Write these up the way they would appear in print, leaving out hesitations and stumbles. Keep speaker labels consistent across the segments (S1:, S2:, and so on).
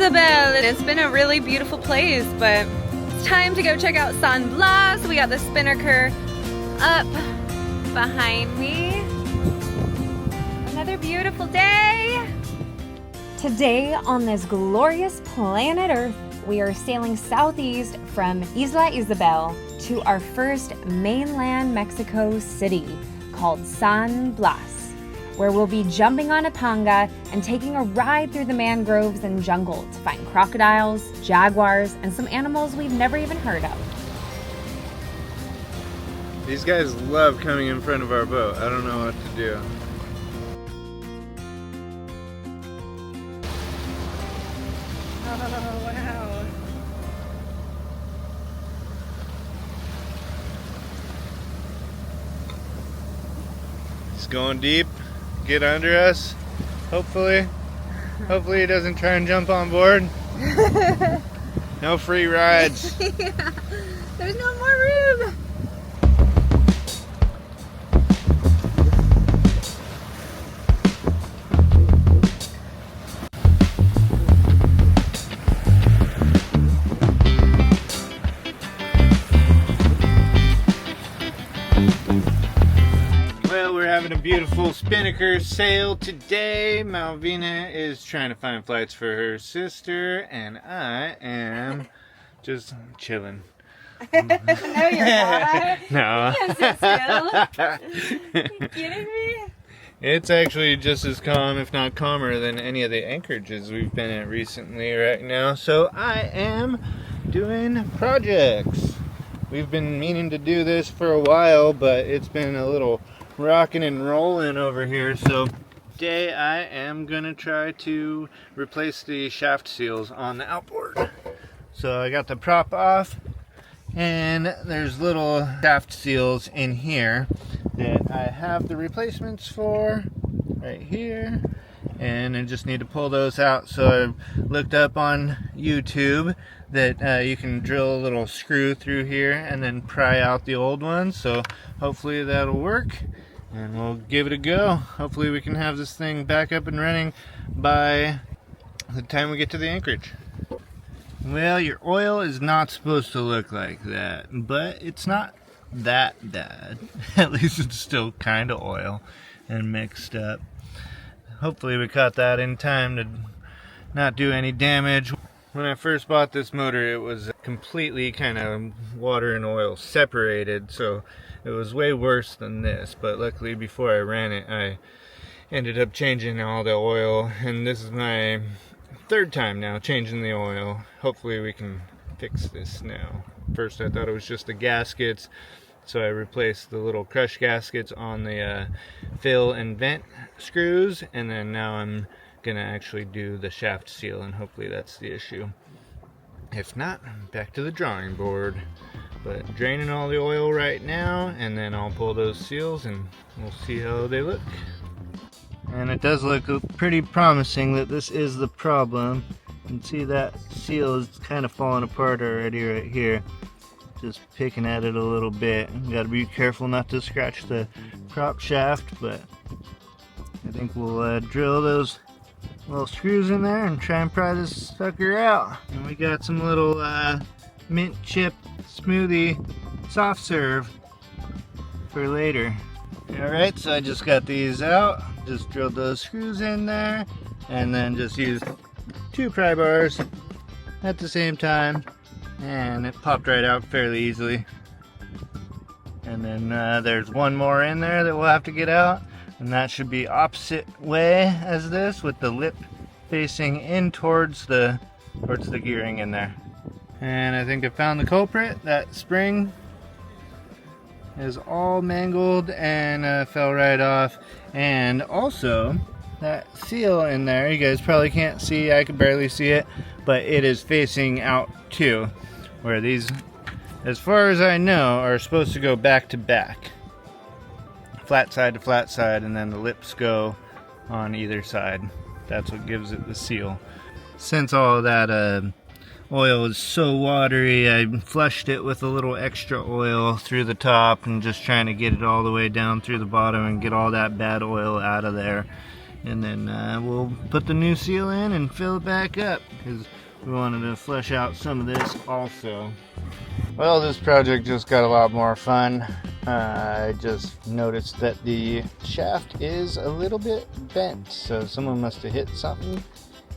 S1: Isabel. It's been a really beautiful place, but it's time to go check out San Blas. We got the Spinnaker up behind me. Another beautiful day. Today on this glorious planet Earth, we are sailing southeast from Isla Isabel to our first mainland Mexico city called San Blas, where we'll be jumping on a panga and taking a ride through the mangroves and jungle to find crocodiles, jaguars, and some animals we've never even heard of.
S2: These guys love coming in front of our boat. I don't know what to do.
S1: Oh, wow.
S2: He's going deep. Get under us. Hopefully he doesn't try and jump on board. No free rides.
S1: Yeah. There's no more room.
S2: Having a beautiful Spinnaker sail today. Malvina is trying to find flights for her sister, and I am just chilling.
S1: No, you're not.
S2: No.
S1: You can't sit still. Are you kidding me?
S2: It's actually just as calm, if not calmer, than any of the anchorages we've been at recently right now. So I am doing projects. We've been meaning to do this for a while, but it's been a little rocking and rolling over here. So today I am gonna try to replace the shaft seals on the outboard. So I got the prop off, and there's little shaft seals in here that I have the replacements for right here, and I just need to pull those out. So I looked up on YouTube that you can drill a little screw through here and then pry out the old ones. So hopefully that'll work, and we'll give it a go. Hopefully we can have this thing back up and running by the time we get to the anchorage. Well, your oil is not supposed to look like that, but it's not that bad. At least it's still kind of oil and mixed up. Hopefully we caught that in time to not do any damage. When I first bought this motor, it was completely kind of water and oil separated, so it was way worse than this. But luckily before I ran it, I ended up changing all the oil, and this is my third time now changing the oil. Hopefully we can fix this now. First I thought it was just the gaskets, so I replaced the little crush gaskets on the fill and vent screws, and then now I'm gonna actually do the shaft seal, and hopefully that's the issue. If not, back to the drawing board. But draining all the oil right now, and then I'll pull those seals and we'll see how they look. And it does look pretty promising that this is the problem. You can see that seal is kind of falling apart already right here. Just picking at it a little bit. Gotta be careful not to scratch the prop shaft, but I think we'll drill those little screws in there and try and pry this sucker out. And we got some little mint chip smoothie soft serve for later. Alright, so I just got these out, just drilled those screws in there, and then just used 2 pry bars at the same time, and it popped right out fairly easily. And then there's one more in there that we'll have to get out, and that should be opposite way as this, with the lip facing in towards the gearing in there. And I think I found the culprit. That spring is all mangled and fell right off, and also that seal in there, you guys probably can't see, I could barely see it, but it is facing out too, where these, as far as I know, are supposed to go back to back, flat side to flat side, and then the lips go on either side. That's what gives it the seal. Since all of that oil is so watery, I flushed it with a little extra oil through the top and just trying to get it all the way down through the bottom and get all that bad oil out of there. and then we'll put the new seal in and fill it back up because we wanted to flesh out some of this also. Well, this project just got a lot more fun. I just noticed that the shaft is a little bit bent, so someone must have hit something,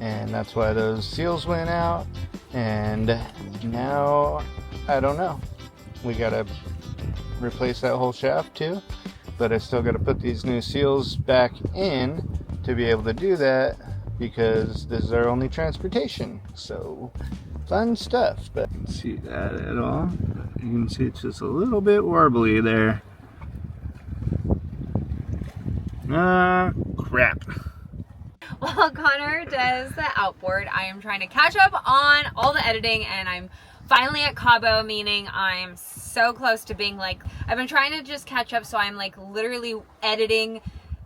S2: and that's why those seals went out. And now, I don't know. We gotta replace that whole shaft too, but I still gotta put these new seals back in to be able to do that because this is our only transportation. So fun stuff. But you can see that at all. You can see it's just a little bit warbly there. Crap.
S1: While Connor does the outboard, I am trying to catch up on all the editing, and I'm finally at Cabo, meaning I'm so close to being like, I've been trying to just catch up, so I'm like literally editing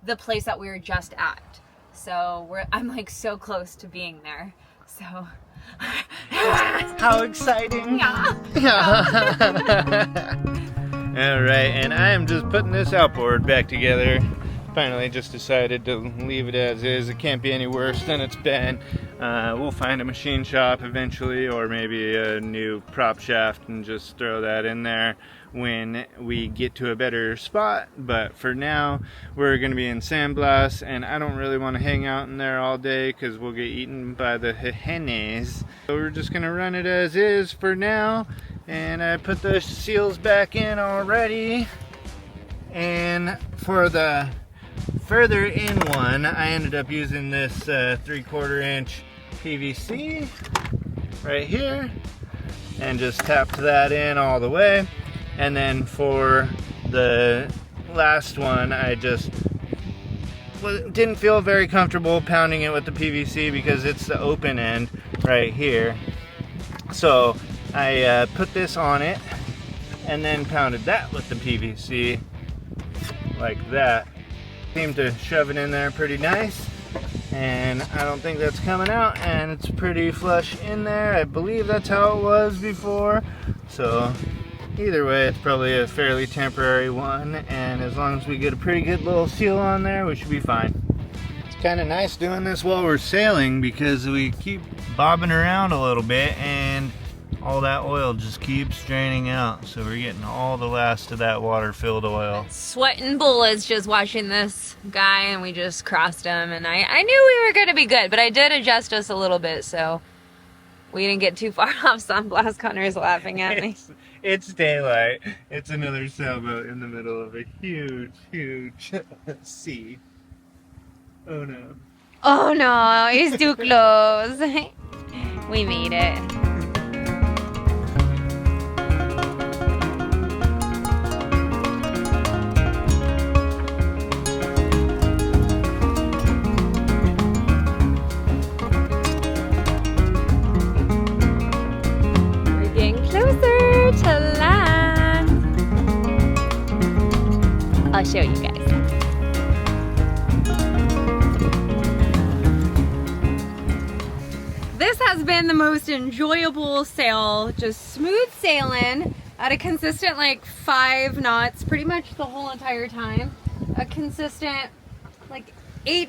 S1: the place that we were just at. So I'm like so close to being there. So
S2: how exciting.
S1: Yeah.
S2: All right, and I am just putting this outboard back together. Finally just decided to leave it as is. It can't be any worse than it's been. We'll find a machine shop eventually, or maybe a new prop shaft, and just throw that in there when we get to a better spot. But for now, we're going to be in San Blas, and I don't really want to hang out in there all day because we'll get eaten by the hyenas. So we're just going to run it as is for now, and I put the seals back in already. And for the further in one, I ended up using this 3/4 inch PVC right here, and just tapped that in all the way. And then for the last one, I just didn't feel very comfortable pounding it with the PVC because it's the open end right here. So I put this on it and then pounded that with the PVC like that. Seemed to shove it in there pretty nice, and I don't think that's coming out, and it's pretty flush in there. I believe that's how it was before. So either way, it's probably a fairly temporary one, and as long as we get a pretty good little seal on there, we should be fine. It's kind of nice doing this while we're sailing because we keep bobbing around a little bit and all that oil just keeps draining out, so we're getting all the last of that water-filled oil.
S1: Sweating bullets just watching this guy, and we just crossed him, and I knew we were going to be good, but I did adjust us a little bit, so we didn't get too far off San Blas. Connor is laughing at me.
S2: It's daylight. It's another sailboat in the middle of a huge, huge sea. Oh no.
S1: Oh no, he's too close. We made it. I'll show you guys. This has been the most enjoyable sail, just smooth sailing at a consistent like 5 knots pretty much the whole entire time. A consistent like 8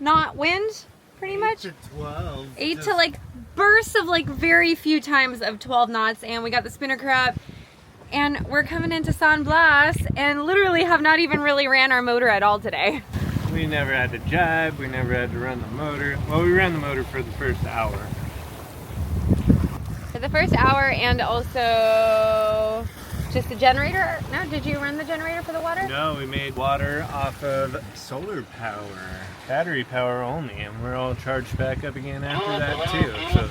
S1: knot wind pretty much.
S2: 8 to 12.
S1: 8 to like bursts of like very few times of 12 knots, and we got the Spinnaker up. And we're coming into San Blas and literally have not even really ran our motor at all today.
S2: We never had to jibe, we never had to run the motor. Well, we ran the motor for the first hour.
S1: For the first hour, and also just the generator. No, did you run the generator for the water?
S2: No, we made water off of solar power, battery power only, and we're all charged back up again after that too. So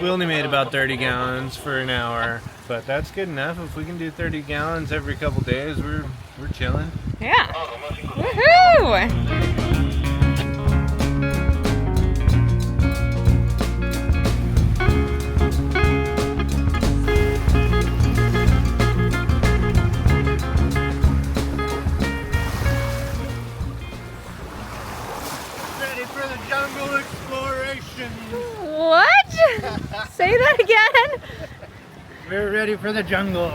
S2: we only made about 30 gallons for an hour, but that's good enough. If we can do 30 gallons every couple days, we're chilling.
S1: Yeah. Woohoo! What? Say that again.
S2: We're ready for the jungle.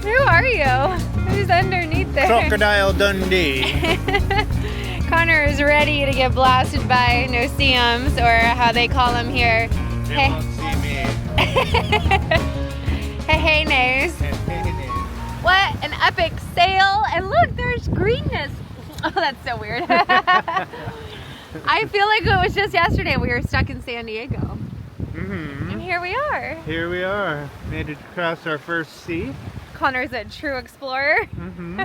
S1: Who are you? Who's underneath
S2: Crocodile Dundee.
S1: Connor is ready to get blasted by no-see-ums, or how they call them here.
S2: They won't see me.
S1: Hey, nose. What an epic sail. And look, there's greenness. Oh, that's so weird. I feel like it was just yesterday we were stuck in San Diego.
S2: Mm-hmm.
S1: And here we are.
S2: Here we are. Made it across our first sea.
S1: Connor's a true explorer.
S2: Mm-hmm.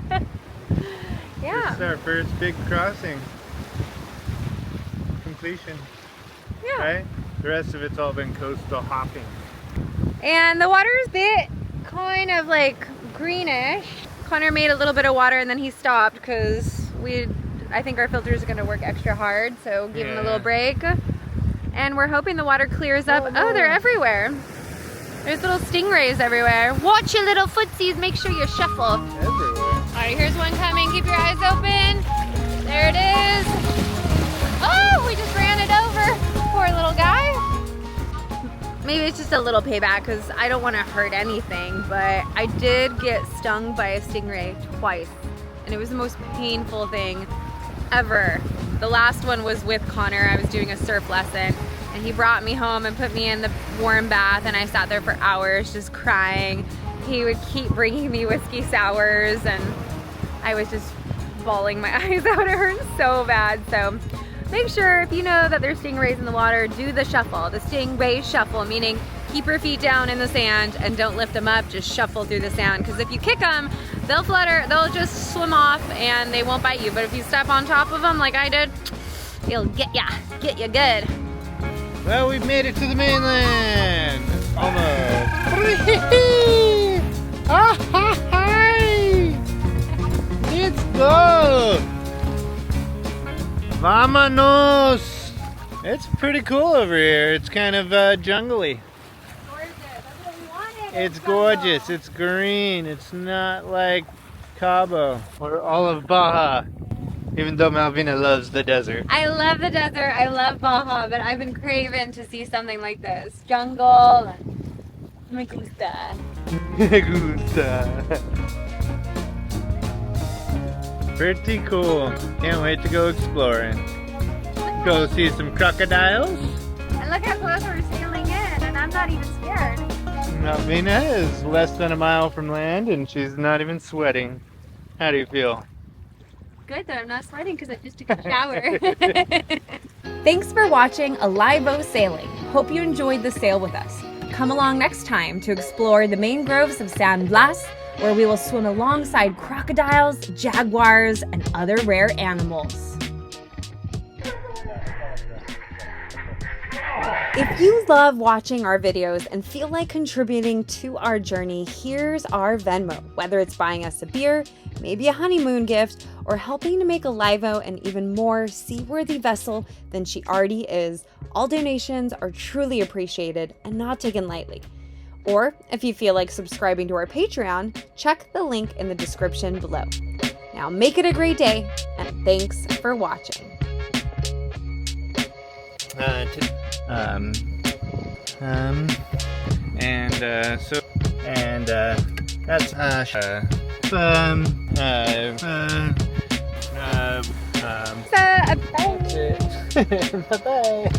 S1: Yeah.
S2: This is our first big crossing. Completion.
S1: Yeah.
S2: Right? The rest of it's all been coastal hopping.
S1: And the water is a bit kind of like greenish. Connor made a little bit of water and then he stopped because I think our filters are going to work extra hard, so give him a little break. And we're hoping the water clears up. Oh, they're everywhere. There's little stingrays everywhere. Watch your little footsies, make sure you shuffle.
S2: Everywhere.
S1: Alright, here's one coming. Keep your eyes open. There it is. Oh, we just ran it over. Poor little guy. Maybe it's just a little payback because I don't want to hurt anything, but I did get stung by a stingray twice. And it was the most painful thing ever. The last one was with Connor. I was doing a surf lesson and he brought me home and put me in the warm bath, and I sat there for hours just crying. He would keep bringing me whiskey sours and I was just bawling my eyes out. It hurt so bad. So make sure, if you know that there's stingrays in the water, do the shuffle, the stingray shuffle, meaning keep your feet down in the sand and don't lift them up, just shuffle through the sand, because if you kick them, they'll flutter, they'll just swim off and they won't bite you. But if you step on top of them like I did, it'll get ya good.
S2: Well, we've made it to the mainland. Almost. Let's go. Vámonos. It's pretty cool over here. It's kind of jungly.
S1: Gorgeous. That's what we wanted.
S2: It's gorgeous. It's green. It's not like Cabo or all of Baja. Even though Malvina loves the desert.
S1: I love the desert. I love Baja, but I've been craving to see something like this. Jungle and me gusta.
S2: Me gusta. Pretty cool. Can't wait to go exploring. Go see some crocodiles.
S1: And look how close we're sailing in, and I'm not even scared.
S2: Malvina is less than a mile from land and she's not even sweating. How do you feel?
S1: Good that I'm not sweating because I just took a shower.
S3: Thanks for watching Alivo Sailing. Hope you enjoyed the sail with us. Come along next time to explore the mangroves of San Blas, where we will swim alongside crocodiles, jaguars, and other rare animals. If you love watching our videos and feel like contributing to our journey, here's our Venmo. Whether it's buying us a beer, maybe a honeymoon gift, or helping to make Alivo an even more seaworthy vessel than she already is, all donations are truly appreciated and not taken lightly. Or if you feel like subscribing to our Patreon, check the link in the description below. Now make it a great day, and thanks for watching.
S2: That's it. Bye-bye.